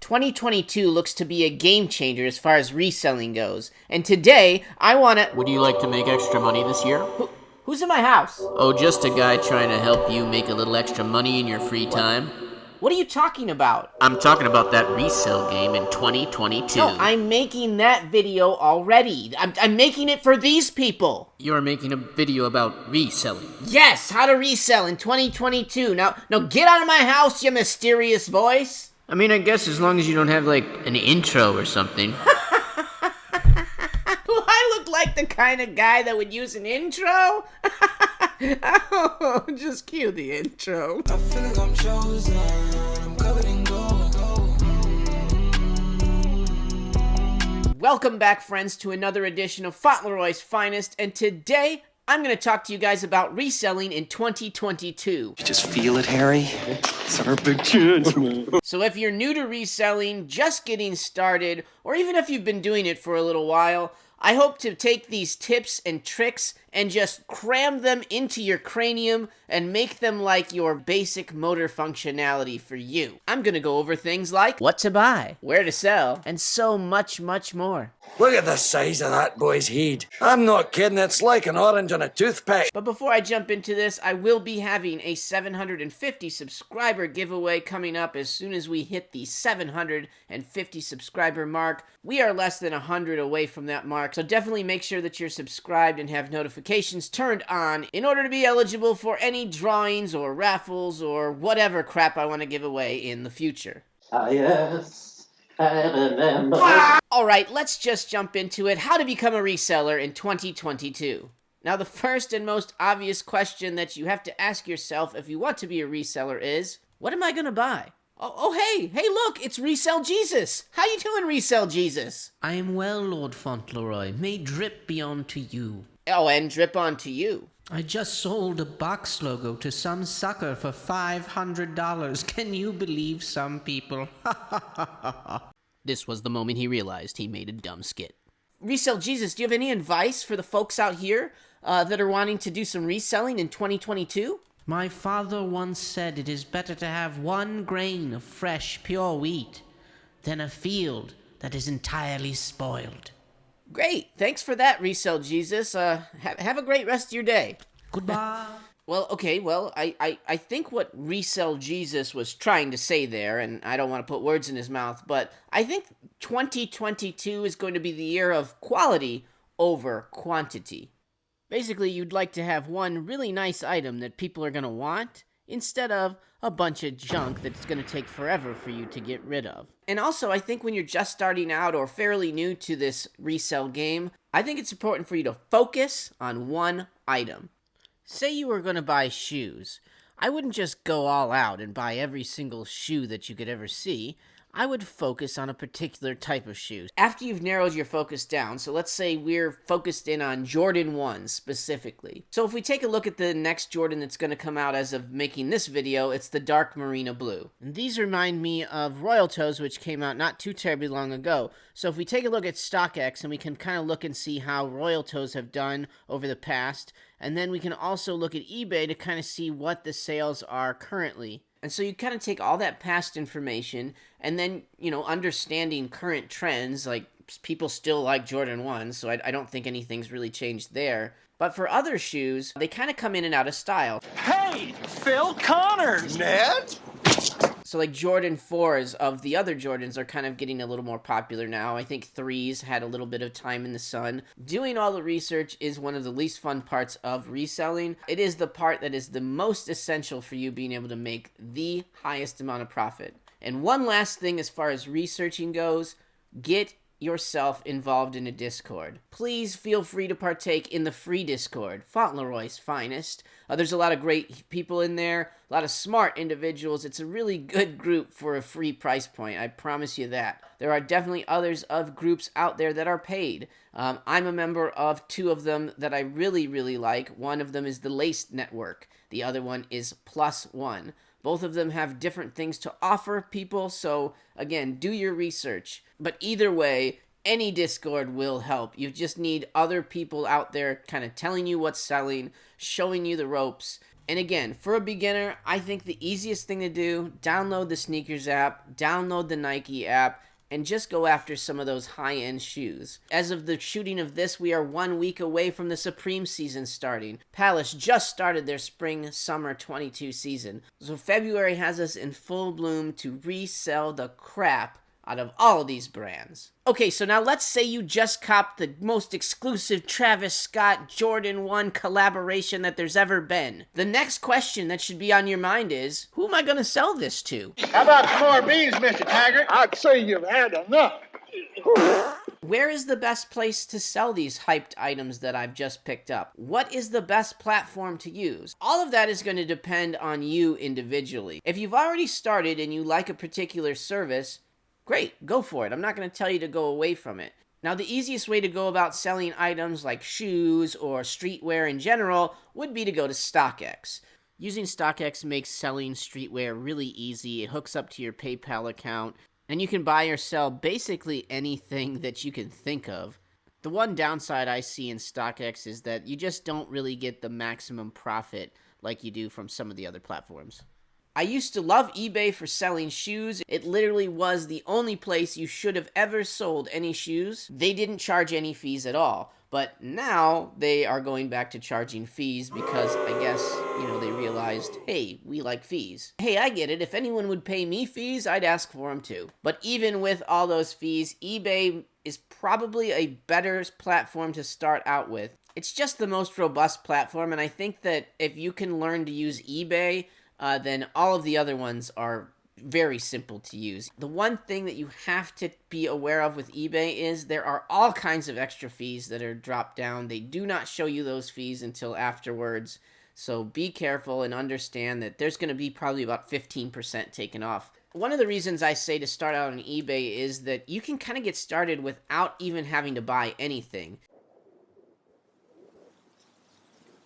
2022 looks to be a game changer as far as reselling goes. And today, I want to... Would you like to make extra money this year? Who's in my house? Oh, just a guy trying to help you make a little extra money in your free time. What are you talking about? I'm talking about that resell game in 2022. No, I'm making that video already. I'm making it for these people. You're making a video about reselling. Yes, how to resell in 2022. Now get out of my house, you mysterious voice. I mean, I guess as long as you don't have, like, an intro or something. Do I look like the kind of guy that would use an intro? Oh, just cue the intro. I feel like I'm chosen. I'm covered in gold. Welcome back, friends, to another edition of Fauntleroy's Finest, and today I'm going to talk to you guys about reselling in 2022. You just feel it, Harry? It's our big chance, man. So if you're new to reselling, just getting started, or even if you've been doing it for a little while, I hope to take these tips and tricks and just cram them into your cranium and make them like your basic motor functionality for you. I'm gonna go over things like what to buy, where to sell, and so much, much more. Look at the size of that boy's head. I'm not kidding, it's like an orange on a toothpick. But before I jump into this, I will be having a 750 subscriber giveaway coming up as soon as we hit the 750 subscriber mark. We are less than 100 away from that mark, so definitely make sure that you're subscribed and have notifications turned on in order to be eligible for any drawings or raffles or whatever crap I want to give away in the future. Ah, yes, I remember. Alright, let's just jump into it. How to become a reseller in 2022. Now, the first and most obvious question that you have to ask yourself if you want to be a reseller is, what am I gonna buy? Oh, hey, look, it's Resell Jesus. How you doing, Resell Jesus? I am well, Lord Fauntleroy. May drip be unto you. Oh, and drip onto you. I just sold a box logo to some sucker for $500. Can you believe some people? This was the moment he realized he made a dumb skit. Resell Jesus, do you have any advice for the folks out here that are wanting to do some reselling in 2022? My father once said it is better to have 1 grain of fresh, pure wheat than a field that is entirely spoiled. Great. Thanks for that, Resell Jesus. Have a great rest of your day. Goodbye. I think what Resell Jesus was trying to say there, and I don't want to put words in his mouth, but I think 2022 is going to be the year of quality over quantity. Basically, you'd like to have one really nice item that people are going to want, instead of a bunch of junk that's going to take forever for you to get rid of. And also, I think when you're just starting out or fairly new to this resell game, I think it's important for you to focus on one item. Say you were going to buy shoes. I wouldn't just go all out and buy every single shoe that you could ever see. I would focus on a particular type of shoes. After you've narrowed your focus down, so let's say we're focused in on Jordan 1 specifically. So if we take a look at the next Jordan that's going to come out as of making this video, it's the dark marina blue. And these remind me of Royal Toes, which came out not too terribly long ago. So if we take a look at StockX, and we can kind of look and see how Royal Toes have done over the past, and then we can also look at eBay to kind of see what the sales are currently. And so you kind of take all that past information and then, understanding current trends, like people still like Jordan 1, so I don't think anything's really changed there. But for other shoes, they kind of come in and out of style. Hey, Phil Connors! Ned? So like Jordan 4s of the other Jordans are kind of getting a little more popular now. I think 3s had a little bit of time in the sun. Doing all the research is one of the least fun parts of reselling. It is the part that is the most essential for you being able to make the highest amount of profit. And one last thing as far as researching goes, get yourself involved in a Discord. Please feel free to partake in the free Discord, Fauntleroy's Finest. There's a lot of great people in there, a lot of smart individuals. It's a really good group for a free price point, I promise you that. There are definitely others of groups out there that are paid. I'm a member of 2 of them that I really, really like. One of them is the Laced Network. The other one is Plus One. Both of them have different things to offer people, so again, do your research. But either way, any Discord will help. You just need other people out there kind of telling you what's selling, showing you the ropes. And again, for a beginner, I think the easiest thing to do, download the sneakers app, download the Nike app, and just go after some of those high-end shoes. As of the shooting of this, we are 1 week away from the Supreme season starting. Palace just started their spring-summer 22 season, so February has us in full bloom to resell the crap out of all of these brands. Okay, so now let's say you just copped the most exclusive Travis Scott Jordan 1 collaboration that there's ever been. The next question that should be on your mind is, who am I gonna sell this to? How about some more beans, Mr. Taggart? I'd say you've had enough. Where is the best place to sell these hyped items that I've just picked up? What is the best platform to use? All of that is going to depend on you individually. If you've already started and you like a particular service, great, go for it. I'm not going to tell you to go away from it. Now, the easiest way to go about selling items like shoes or streetwear in general would be to go to StockX. Using StockX makes selling streetwear really easy. It hooks up to your PayPal account, and you can buy or sell basically anything that you can think of. The one downside I see in StockX is that you just don't really get the maximum profit like you do from some of the other platforms. I used to love eBay for selling shoes. It literally was the only place you should have ever sold any shoes. They didn't charge any fees at all. But now they are going back to charging fees because I guess, they realized, hey, we like fees. Hey, I get it. If anyone would pay me fees, I'd ask for them too. But even with all those fees, eBay is probably a better platform to start out with. It's just the most robust platform, and I think that if you can learn to use eBay, then all of the other ones are very simple to use. The one thing that you have to be aware of with eBay is there are all kinds of extra fees that are dropped down. They do not show you those fees until afterwards. So be careful and understand that there's going to be probably about 15% taken off. One of the reasons I say to start out on eBay is that you can kind of get started without even having to buy anything.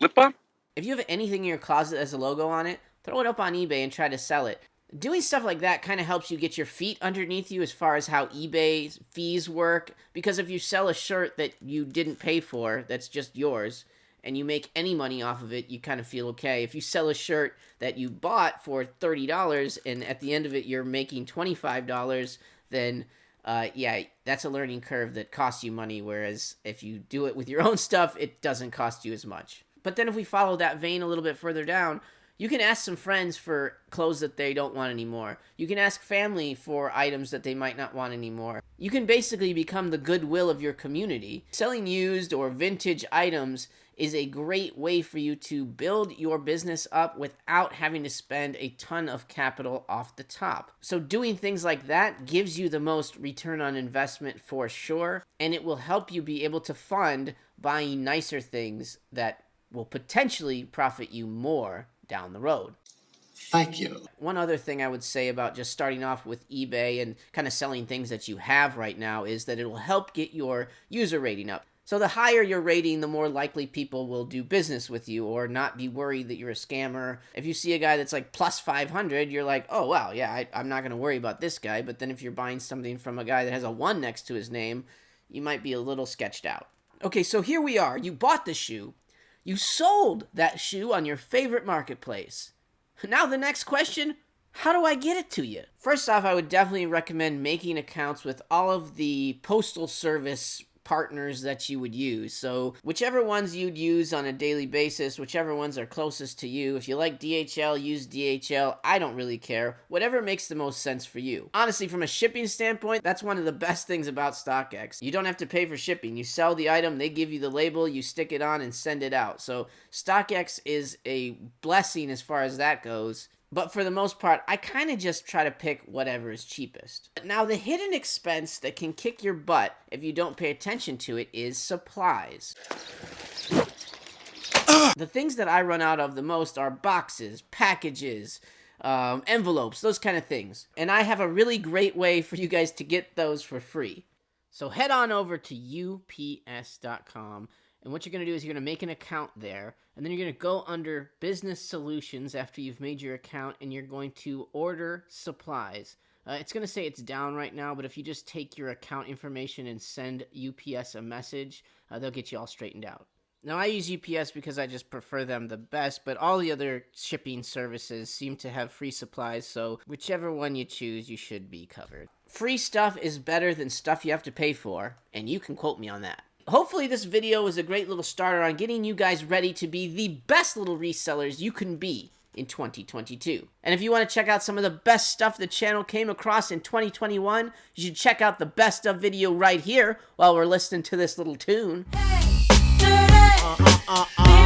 Lip balm? If you have anything in your closet that has a logo on it, throw it up on eBay and try to sell it. Doing stuff like that kind of helps you get your feet underneath you as far as how eBay fees work, because if you sell a shirt that you didn't pay for, that's just yours, and you make any money off of it, you kind of feel okay. If you sell a shirt that you bought for $30 and at the end of it you're making $25, then that's a learning curve that costs you money, whereas if you do it with your own stuff, it doesn't cost you as much. But then if we follow that vein a little bit further down, you can ask some friends for clothes that they don't want anymore. You can ask family for items that they might not want anymore. You can basically become the goodwill of your community. Selling used or vintage items is a great way for you to build your business up without having to spend a ton of capital off the top. So doing things like that gives you the most return on investment for sure, and it will help you be able to fund buying nicer things that will potentially profit you more down the road. Thank you. One other thing I would say about just starting off with eBay and kind of selling things that you have right now is that it will help get your user rating up. So the higher your rating, the more likely people will do business with you or not be worried that you're a scammer. If you see a guy that's like plus 500, you're like, oh, wow, yeah, I'm not going to worry about this guy. But then if you're buying something from a guy that has a 1 next to his name, you might be a little sketched out. Okay, so here we are. You bought the shoe. You sold that shoe on your favorite marketplace. Now the next question, how do I get it to you? First off, I would definitely recommend making accounts with all of the postal service partners that you would use. So whichever ones you'd use on a daily basis, whichever ones are closest to you. If you like DHL, use DHL. I don't really care. Whatever makes the most sense for you. Honestly, from a shipping standpoint, that's one of the best things about StockX. You don't have to pay for shipping. You sell the item, they give you the label, you stick it on and send it out. So StockX is a blessing as far as that goes. But for the most part, I kind of just try to pick whatever is cheapest. Now, the hidden expense that can kick your butt if you don't pay attention to it is supplies. The things that I run out of the most are boxes, packages, envelopes, those kind of things. And I have a really great way for you guys to get those for free. So head on over to ups.com. And what you're going to do is you're going to make an account there, and then you're going to go under Business Solutions after you've made your account, and you're going to order supplies. It's going to say it's down right now, but if you just take your account information and send UPS a message, they'll get you all straightened out. Now, I use UPS because I just prefer them the best, but all the other shipping services seem to have free supplies, so whichever one you choose, you should be covered. Free stuff is better than stuff you have to pay for, and you can quote me on that. Hopefully this video was a great little starter on getting you guys ready to be the best little resellers you can be in 2022. And if you want to check out some of the best stuff the channel came across in 2021, you should check out the best of video right here while we're listening to this little tune. Hey, dirty.